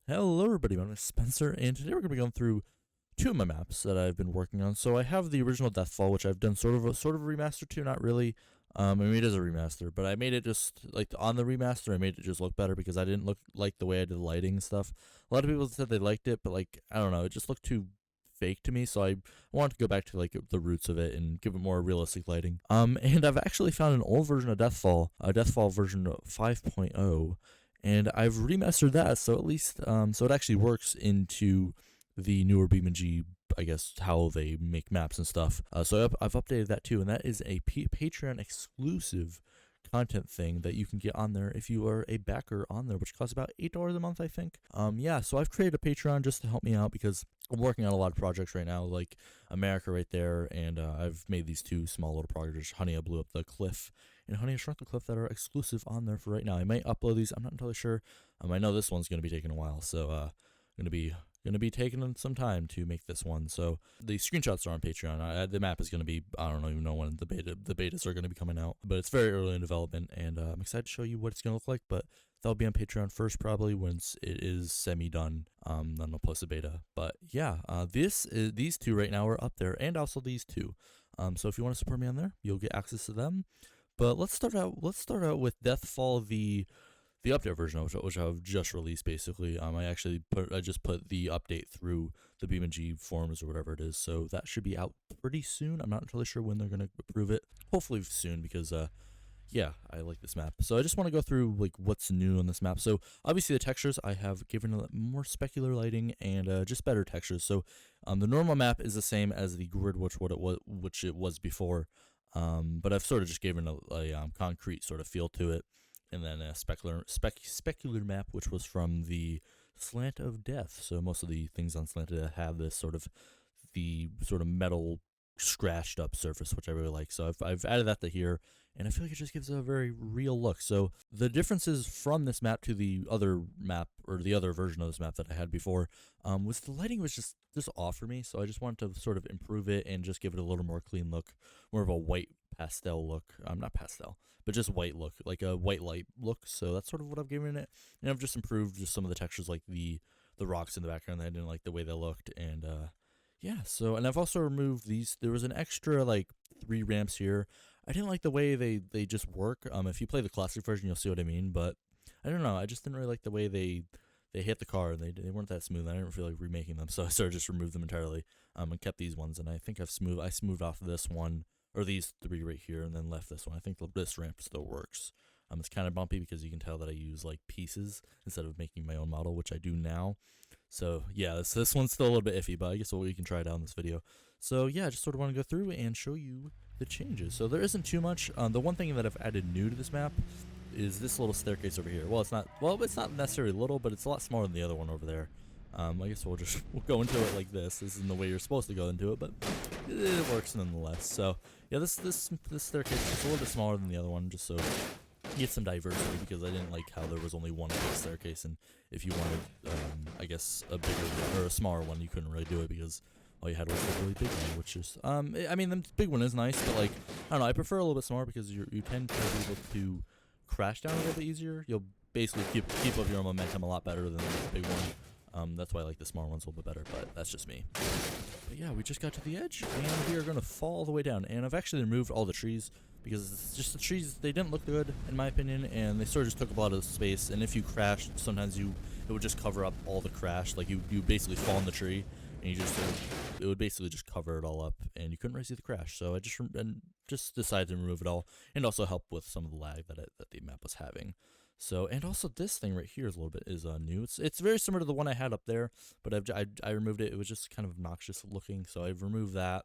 Hello everybody, my name is Spencer, and today we're going to be going through two of my maps that I've been working on. So I have the original Deathfall, which I've done sort of a remaster to, not really. I mean, it is a remaster, but I made it just, like, on the remaster, I made it just look better because I didn't look like the way I did the lighting and stuff. A lot of people said they liked it, but, like, I don't know, it just looked too fake to me, so I wanted to go back to, like, the roots of it and give it more realistic lighting. And I've actually found an old version of Deathfall, Deathfall version 5.0, and I've remastered that, so at least so it actually works into the newer BeamNG, I guess, how they make maps and stuff. So I've updated that too, and that is a Patreon exclusive content thing that you can get on there if you are a backer on there, which costs about $8 a month, I think. Yeah, so I've created a Patreon just to help me out because I'm working on a lot of projects right now, like America right there, and I've made these two small little projects, Honey, I Blew Up the Cliff, and Honey, I Shrunk the Cliff, that are exclusive on there for right now. I might upload these, I'm not entirely sure. I know this one's going to be taking a while, so going to be taking some time to make this one. So the screenshots are on Patreon. The map is going to be, I don't even know when the betas are going to be coming out, but it's very early in development, and I'm excited to show you what it's going to look like. But that'll be on Patreon first, probably once it is semi done. Then I'll post a beta. But yeah, these two right now are up there, and also these two. So if you want to support me on there, you'll get access to them. But let's start out with Deathfall, the update version, which I've just released. Basically, I just put the update through the BeamNG forums or whatever it is, so that should be out pretty soon. I'm not entirely sure when they're gonna approve it. Hopefully soon, because yeah, I like this map. So I just want to go through like what's new on this map. So obviously the textures, I have given it more specular lighting and just better textures. So the normal map is the same as the grid, which it was before. But I've sort of just given a concrete sort of feel to it, and then a specular map, which was from the Slant of Death. So most of the things on Slant of Death have this sort of metal scratched up surface, which I really like. So I've added that to here, and I feel like it just gives a very real look. So the differences from this map to the other map, or the other version of this map that I had before, was the lighting was just off for me. So I just wanted to sort of improve it and just give it a little more clean look, more of a white pastel look. Not pastel, but just white look, like a white light look. So that's sort of what I've given it, and I've just improved just some of the textures, like the rocks in the background. I didn't like the way they looked, and yeah. So, and I've also removed these. There was an extra like 3 ramps here. I didn't like the way they just work. If you play the classic version, you'll see what I mean. But I don't know. I just didn't really like the way they hit the car. They weren't that smooth. I didn't feel like remaking them, so I sort of just removed them entirely. And kept these ones. And I think I smoothed off this one, or these 3 right here, and then left this one. I think this ramp still works. It's kind of bumpy because you can tell that I use like pieces instead of making my own model, which I do now. So yeah, this one's still a little bit iffy, but I guess we can try it out in this video. So yeah, I just sort of want to go through and show you the changes. So there isn't too much. The one thing that I've added new to this map is this little staircase over here. Well, it's not necessarily little, but it's a lot smaller than the other one over there. I guess we'll go into it like this. This isn't the way you're supposed to go into it, but it works nonetheless. So yeah, this staircase is a little bit smaller than the other one, just so get some diversity, because I didn't like how there was only one big staircase, and if you wanted, I guess, a bigger or a smaller one, you couldn't really do it because all you had was a really big one, which is, I mean, the big one is nice, but like, I don't know, I prefer a little bit smaller because you tend to be able to crash down a little bit easier. You'll basically keep up your momentum a lot better than the big one. That's why I like the smaller ones a little bit better, but that's just me. But yeah, we just got to the edge, and we are going to fall all the way down, and I've actually removed all the trees, because it's just the trees, they didn't look good in my opinion, and they sort of just took up a lot of space, and if you crashed, sometimes it would just cover up all the crash. Like you basically fall in the tree, and it would basically just cover it all up, and you couldn't really see the crash. So I just decided to remove it all, and also help with some of the lag that the map was having. So, and also this thing right here is a little bit new. It's very similar to the one I had up there, but I removed it. It was just kind of obnoxious looking, so I've removed that.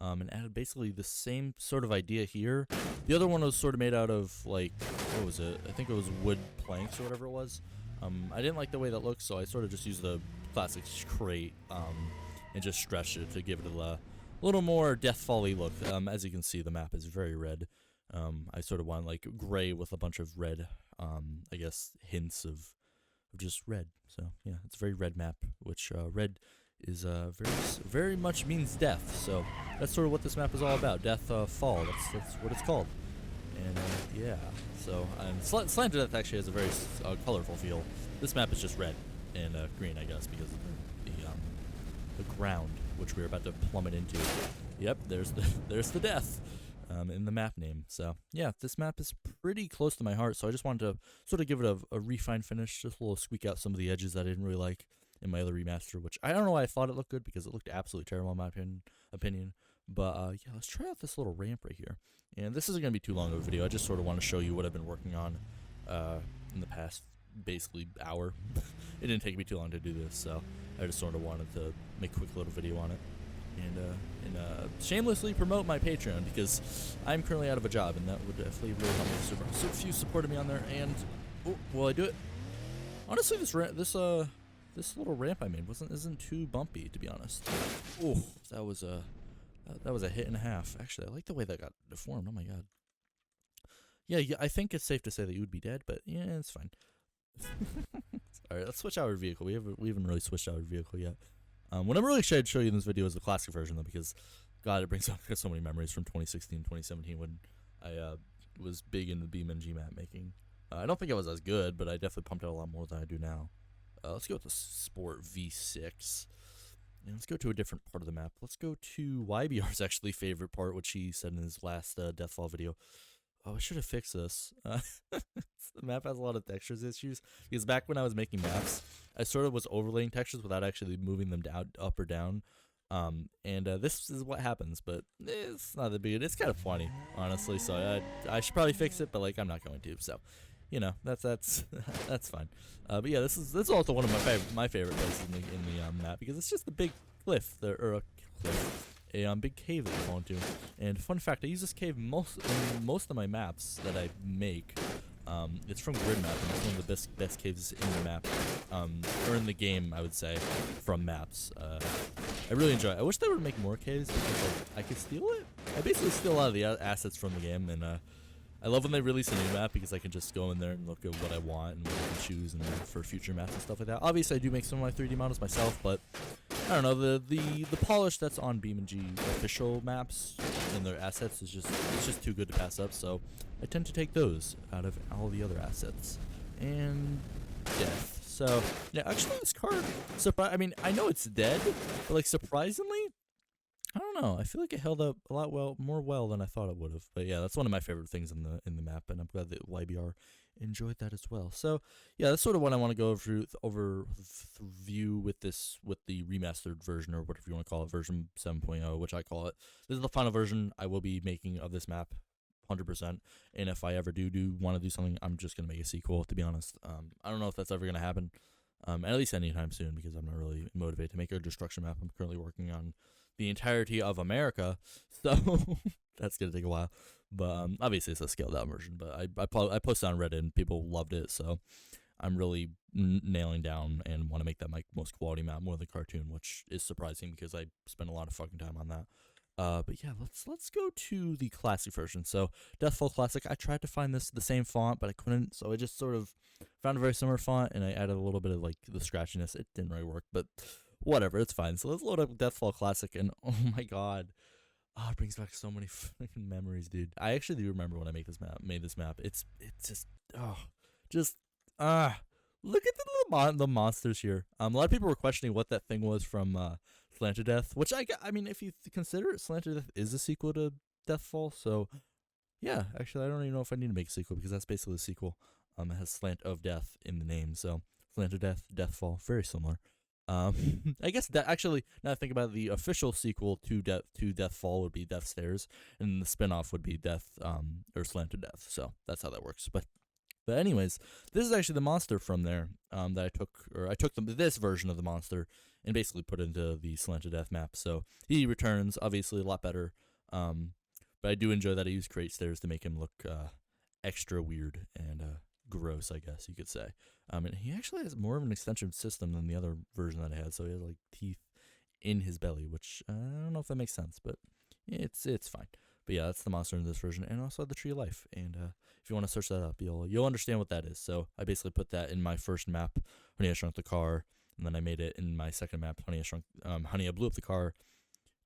And added basically the same sort of idea here. The other one was sort of made out of, like, what was it? I think it was wood planks or whatever it was. I didn't like the way that looked, so I sort of just used the classic crate and just stretched it to give it a little more Deathfall-y look. As you can see, the map is very red. I sort of want like gray with a bunch of red, I guess, hints of just red. So yeah, it's a very red map, which red is very much means death. So that's sort of what this map is all about. Death, fall. That's what it's called. And yeah, so Slanted Death actually has a very colorful feel. This map is just red, and green, I guess, because of the ground which we're about to plummet into. Yep, there's the death in the map name. So yeah, this map is pretty close to my heart, so I just wanted to sort of give it a refined finish, just a little squeak out some of the edges that I didn't really like in my other remaster, which I don't know why I thought it looked good, because it looked absolutely terrible in my opinion. But yeah, let's try out this little ramp right here. And this isn't going to be too long of a video. I just sort of want to show you what I've been working on in the past basically hour. It didn't take me too long to do this, so I just sort of wanted to make a quick little video on it. And shamelessly promote my Patreon, because I'm currently out of a job, and that would definitely really help me. So if you supported me on there, and will I do it? Honestly, this little ramp I made isn't too bumpy, to be honest. Oh, that was a hit and a half. Actually, I like the way that got deformed. Oh my god. Yeah, I think it's safe to say that you would be dead, but yeah, it's fine. All right, let's switch out our vehicle. We haven't really switched out our vehicle yet. What I'm really excited to show you in this video is the classic version, though, because God, it brings up so many memories from 2016, 2017 when I was big into BeamNG map making. I don't think I was as good, but I definitely pumped out a lot more than I do now. Let's go with the Sport V6. And let's go to a different part of the map. Let's go to YBR's actually favorite part, which he said in his last Deathfall video. Oh, I should have fixed this. The map has a lot of textures issues, because back when I was making maps, I sort of was overlaying textures without actually moving them down, up or down. This is what happens, but it's not that big. It's kind of funny, honestly. So I should probably fix it, but like I'm not going to. So, you know, that's that's fine. But yeah, this is also one of my favorite places in the map, because it's just a big cliff there, or a cliff. A big cave that you fall into. And fun fact, I use this cave in most of my maps that I make. It's from Grid Map, and it's one of the best caves in the map, or in the game, I would say, from maps. I really enjoy it. I wish they would make more caves, because like, I could steal it. I basically steal a lot of the assets from the game, and I love when they release a new map, because I can just go in there and look at what I want and what I can choose and for future maps and stuff like that. Obviously, I do make some of my 3D models myself, but I don't know, the polish that's on BeamNG official maps and their assets is just too good to pass up. So I tend to take those out of all the other assets. And death. So yeah, actually this card, I mean, I know it's dead, but like surprisingly, I don't know. I feel like it held up a lot more than I thought it would have. But yeah, that's one of my favorite things in the map, and I'm glad that YBR enjoyed that as well. So yeah, that's sort of what I want to go view with the remastered version, or whatever you want to call it, version 7.0, which I call it. This is the final version I will be making of this map, 100%. And if I ever do want to do something, I'm just gonna make a sequel, to be honest. I don't know if that's ever gonna happen, at least anytime soon, because I'm not really motivated to make a destruction map. I'm currently working on the entirety of America, so that's gonna take a while. But obviously it's a scaled down version. But I posted on Reddit and people loved it, so I'm really nailing down and want to make that my most quality map more than cartoon, which is surprising because I spent a lot of fucking time on that. But yeah, let's go to the classic version. So Deathfall Classic. I tried to find the same font, but I couldn't. So I just sort of found a very similar font, and I added a little bit of like the scratchiness. It didn't really work, but whatever, it's fine. So let's load up Deathfall Classic, and oh my god, it brings back so many fucking memories, dude. I actually do remember when I made this map. It's just look at the monsters here. A lot of people were questioning what that thing was from Slanted Death, which I mean, if you consider it, Slanted Death is a sequel to Deathfall. So yeah, actually, I don't even know if I need to make a sequel, because that's basically a sequel. It has Slant of Death in the name, so Slanted Death, Deathfall, very similar. I guess that actually, now I think about it, the official sequel to Deathfall would be Death Stairs, and the spinoff would be or Slanted Death. So that's how that works. But anyways, this is actually the monster from there that I took this version of the monster and basically put into the Slanted Death map. So he returns, obviously a lot better. But I do enjoy that I use Crate Stairs to make him look extra weird and gross, I guess you could say. And he actually has more of an extension system than the other version that I had. So he has like teeth in his belly, which I don't know if that makes sense, but it's fine. But yeah, that's the monster in this version, and also the Tree of Life. And if you want to search that up, you'll understand what that is. So I basically put that in my first map, Honey, I Shrunk the Car, and then I made it in my second map, Honey, I Blew Up the Car,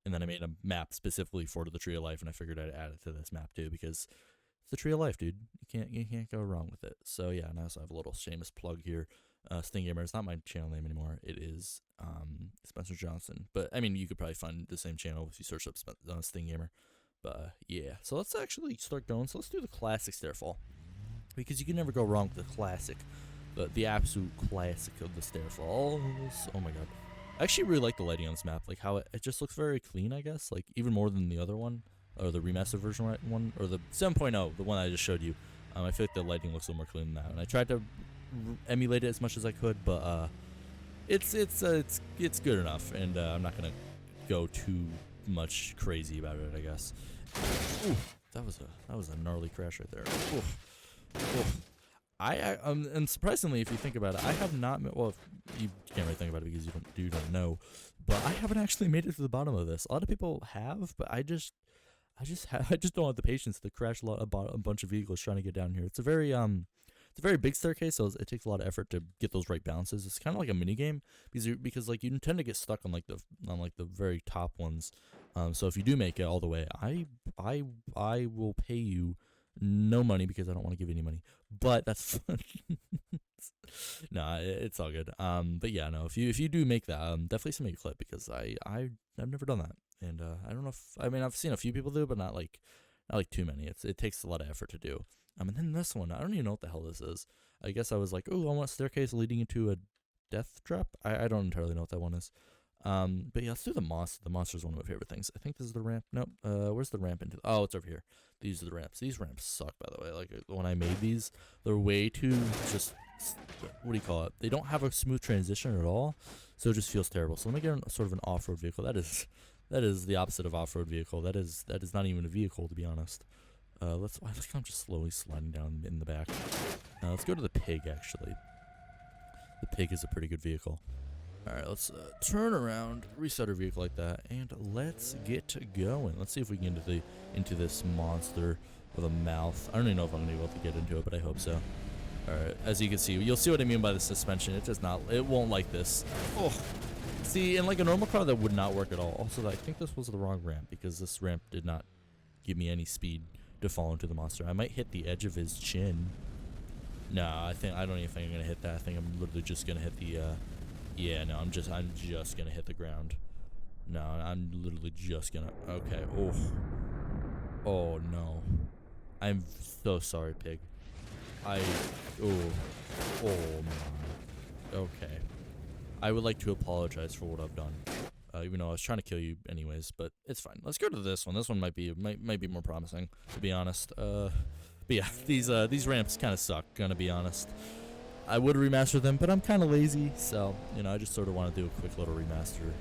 and then I made a map specifically for the Tree of Life, and I figured I'd add it to this map too, because it's the Tree of Life, dude. You can't go wrong with it. So yeah, and I also have a little shameless plug here. Sting Gamer. It's not my channel name anymore. It is Spencer Johnson. But I mean, you could probably find the same channel if you search up Sting Gamer. But yeah, so let's actually start going. So let's do the classic stairfall, because you can never go wrong with the classic, the absolute classic of the stairfalls. Oh my god, I actually really like the lighting on this map. Like how it just looks very clean, I guess. Like even more than the other one, or the remastered version one, or the 7.0, the one I just showed you. I feel like the lighting looks a little more clean than that, and I tried to emulate it as much as I could, but it's good enough, and I'm not gonna go too much crazy about it, I guess. Ooh, that was a gnarly crash right there. Ooh. And surprisingly, if you think about it, I have not. Well, you can't really think about it because you don't know, but I haven't actually made it to the bottom of this. A lot of people have, but I just don't have the patience to crash a bunch of vehicles trying to get down here. It's a very big staircase, so it takes a lot of effort to get those right balances. It's kind of like a mini game because like you tend to get stuck on the very top ones. So if you do make it all the way, I will pay you no money because I don't want to give you any money. But that's fun. Nah, it's all good. But yeah, no. If you do make that, definitely send me a clip because I've never done that, and I don't know if I've seen a few people do, but not like too many. It takes a lot of effort to do. And then this one, I don't even know what the hell this is. I guess I was like, oh, I want a staircase leading into a death trap. I don't entirely know what that one is. But yeah, let's do the monster. The monster is one of my favorite things. I think this is the ramp. Nope. Where's the ramp into? Oh, it's over here. These are the ramps. These ramps suck, by the way. Like when I made these, they're way too just. What do you call it? They don't have a smooth transition at all, so it just feels terrible. So let me get sort of an off-road vehicle. That is the opposite of off-road vehicle. That is not even a vehicle, to be honest. Let's I'm just slowly sliding down in the back. Let's go to the pig, actually. The pig is a pretty good vehicle. Alright, let's turn around, reset our vehicle like that, and let's get going. Let's see if we can get into this monster with a mouth. I don't even know if I'm going to be able to get into it, but I hope so. Alright, as you can see, you'll see what I mean by the suspension. It won't like this. Oh, see, in like a normal car, that would not work at all. Also, I think this was the wrong ramp, because this ramp did not give me any speed to fall into the monster. I might hit the edge of his chin. No, I don't even think I'm gonna hit that. I think I'm literally just gonna hit the yeah, no, I'm just gonna hit the ground. No, I'm literally just gonna. Okay. Oh no, I'm so sorry, pig. Oh my. Okay, I would like to apologize for what I've done. Even though I was trying to kill you anyways, but it's fine. Let's go to this one. This one might be more promising, to be honest. But yeah, these ramps kind of suck, gonna be honest. I would remaster them, but I'm kind of lazy, so I just sort of want to do a quick little remaster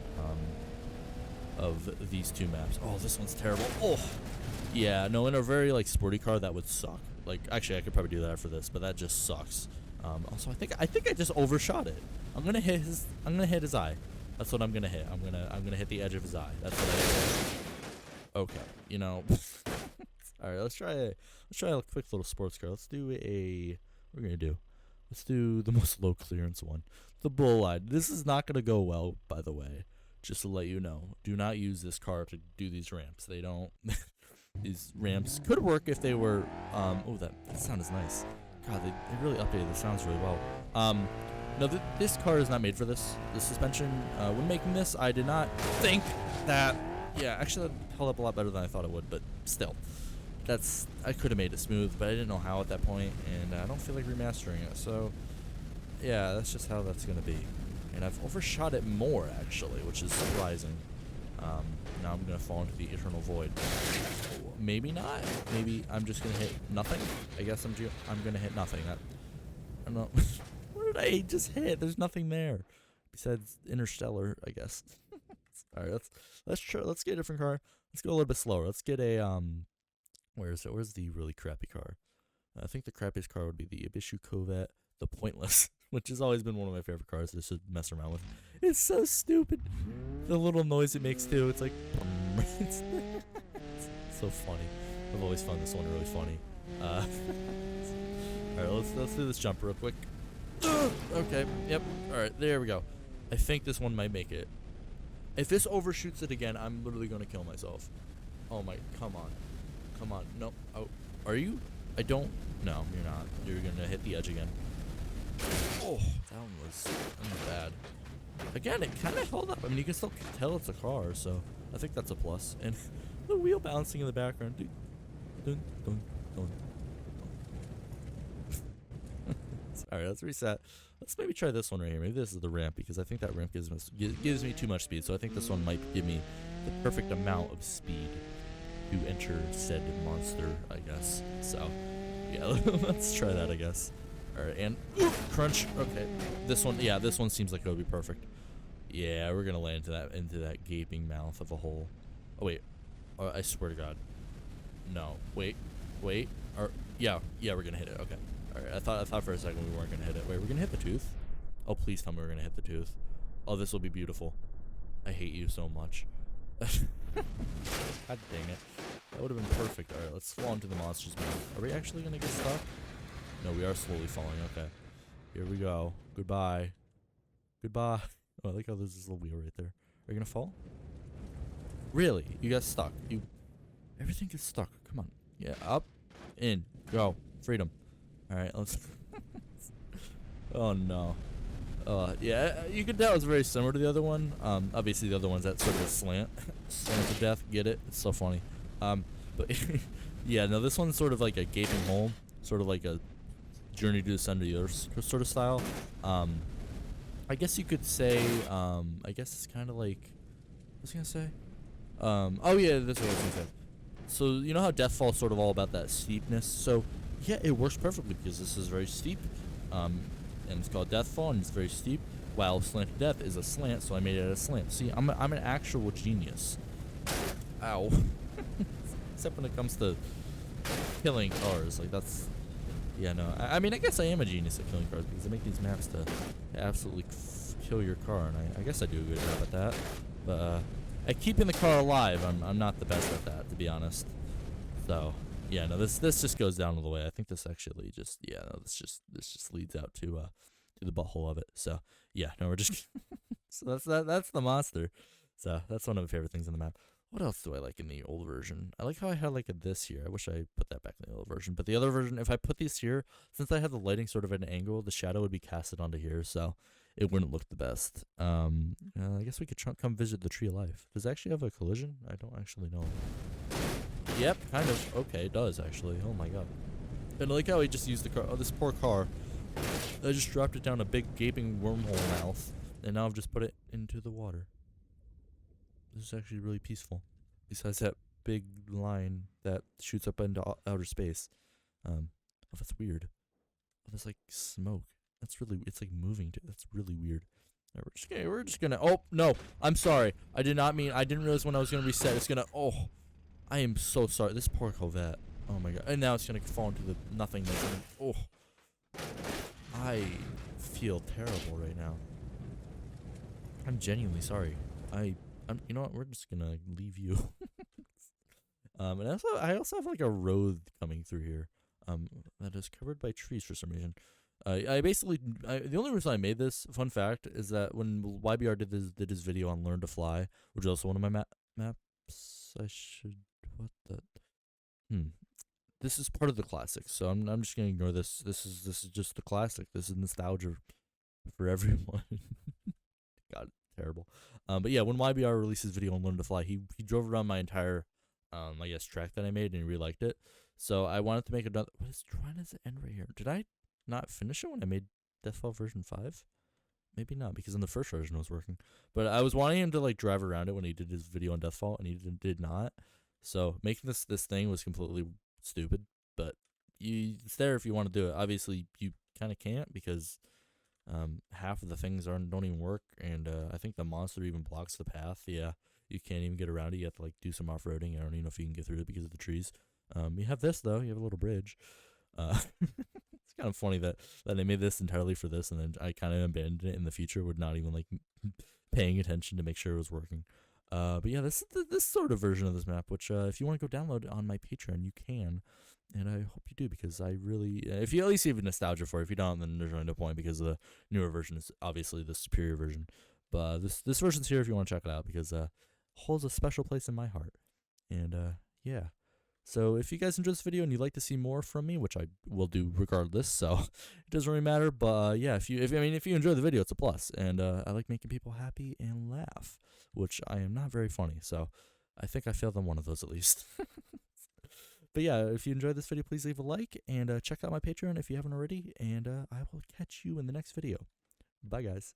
of these two maps. Oh, this one's terrible. Oh, yeah, no, in a very like sporty car that would suck. Like, actually, I could probably do that after this, but that just sucks. Also, I think I just overshot it. I'm gonna hit his eye. That's what I'm gonna hit. I'm gonna hit the edge of his eye. That's what I hit. Okay, all right, let's try a quick little sports car. Let's do Let's do the most low clearance one. The Bullide. This is not gonna go well, by the way. Just to let you know. Do not use this car to do these ramps. They don't. These ramps could work if they were. Oh, that sound is nice. God, they really updated the sounds really well. No, this car is not made for this. The suspension, when making this, I did not think that. Yeah, actually, that held up a lot better than I thought it would, but still. I could have made it smooth, but I didn't know how at that point, and I don't feel like remastering it. So, yeah, that's just how that's going to be. And I've overshot it more, actually, which is surprising. Now I'm going to fall into the eternal void. Maybe not. Maybe I'm just going to hit nothing. I guess I'm going to hit nothing. I don't know. What did I just hit? There's nothing there besides Interstellar, I guess. All right, let's get a different car. Let's go a little bit slower. Let's get a where's the really crappy car? I think the crappiest car would be the Ibishu Corvette, the Pointless, which has always been one of my favorite cars to just mess around with. It's so stupid. The little noise it makes too. It's like it's so funny. I've always found this one really funny. All right, let's do this jump real quick. Okay, yep. All right, there we go. I think this one might make it. If this overshoots it again, I'm literally gonna kill myself. Oh my, come on, no. Oh, are you? I don't. No, you're not. You're gonna hit the edge again. Oh, that one was bad. Again, it kind of held up. I mean, you can still tell it's a car, so I think that's a plus. And the wheel bouncing in the background. Dun, dun, dun, dun. Alright, let's reset. Let's maybe try this one right here. Maybe this is the ramp, because I think that ramp gives me too much speed. So I think this one might give me the perfect amount of speed to enter said monster, I guess. So, yeah, let's try that, I guess. Alright, and crunch. Okay, this one, yeah, this one seems like it would be perfect. Yeah, we're gonna land into that gaping mouth of a hole. Oh wait, I swear to God, no. Wait, or yeah, we're gonna hit it. Okay. Alright, I thought for a second we weren't gonna hit it. Wait, we're gonna hit the tooth? Oh, please tell me we're gonna hit the tooth. Oh, this will be beautiful. I hate you so much. God dang it. That would have been perfect. Alright, let's fall into the monster's mouth. Are we actually gonna get stuck? No, we are slowly falling. Okay. Here we go. Goodbye. Goodbye. Oh, I like how there's this little wheel right there. Are you gonna fall? Really? You got stuck. Everything gets stuck. Come on. Yeah, up, in, go. Freedom. Alright, let's... Oh, no. Yeah, you could tell it's very similar to the other one. Obviously the other one's that sort of slant. Slant to death. Get it? It's so funny. But... yeah, no, this one's sort of like a gaping hole. Sort of like a Journey to the Center of the Earth sort of style. I guess you could say, I guess it's kind of like... What was I gonna say? Oh yeah, that's what I was gonna say. So, you know how Deathfall is sort of all about that steepness? So, yeah, it works perfectly because this is very steep. And it's called Deathfall, and it's very steep. While Slanted Death is a slant, so I made it a slant. See, I'm an actual genius. Ow. Except when it comes to killing cars. Like, that's... Yeah, no. I mean, I guess I am a genius at killing cars because I make these maps to absolutely kill your car, and I guess I do a good job at that. But, at keeping the car alive, I'm not the best at that, to be honest. So, yeah, no, this just goes down all the way. I think this actually just, yeah, no, this just leads out to the butthole of it. So, yeah, no, we're just so that's the monster. So that's one of my favorite things in the map. What else do I like in the old version? I like how I had like this here. I wish I put that back in the old version. But the other version, if I put these here, since I had the lighting sort of at an angle, the shadow would be casted onto here, so it wouldn't look the best. I guess we could come visit the Tree of Life. Does it actually have a collision? I don't actually know. Yep, kind of. Okay, it does actually. Oh my god. And I like how he just used the car. Oh, this poor car. I just dropped it down a big gaping wormhole mouth, and now I've just put it into the water. This is actually really peaceful. Besides that big line that shoots up into outer space. Oh, that's weird. Oh, there's like smoke. That's really, it's like moving to, that's really weird. Right, we're just gonna, oh, no, I'm sorry. I didn't realize when I was gonna reset, it's gonna, oh, I am so sorry. This poor Corvette. Oh my god. And now it's gonna fall into the nothingness. And, oh, I feel terrible right now. I'm genuinely sorry. You know what? We're just gonna leave you. And I also have like a road coming through here. That is covered by trees for some reason. The only reason I made this, fun fact, is that when YBR did his video on Learn to Fly, which is also one of my maps, this is part of the classics, so I'm just gonna ignore this. This is just the classic. This is nostalgia for everyone. God, terrible. But yeah, when YBR released his video on Learn to Fly, he drove around my entire, I guess, track that I made, and he really liked it. So I wanted to make another. Why does it end right here? Did I not finish it when I made Deathfall version 5? Maybe not, because in the first version it was working. But I was wanting him to like drive around it when he did his video on Deathfall, and he did not. So making this thing was completely stupid. But it's there if you want to do it. Obviously, you kind of can't because half of the things don't even work, and I think the monster even blocks the path. Yeah, you can't even get around it. You have to like do some off-roading. I don't even know if you can get through it because of the trees. You have this though. You have a little bridge. It's kind of funny that they made this entirely for this, and then I kind of abandoned it in the future with not even like paying attention to make sure it was working. But yeah, this is this sort of version of this map, which if you want to go download on my Patreon, you can. And I hope you do, because I really, if you at least have nostalgia for it. If you don't, then there's really no point, because the newer version is obviously the superior version. But this version's here if you want to check it out, because it holds a special place in my heart. And yeah, So if you guys enjoyed this video and you'd like to see more from me, which I will do regardless, so it doesn't really matter. But yeah, if you enjoy the video, it's a plus. And I like making people happy and laugh, which I am not very funny. So I think I failed on one of those at least. But yeah, if you enjoyed this video, please leave a like and check out my Patreon if you haven't already. And I will catch you in the next video. Bye, guys.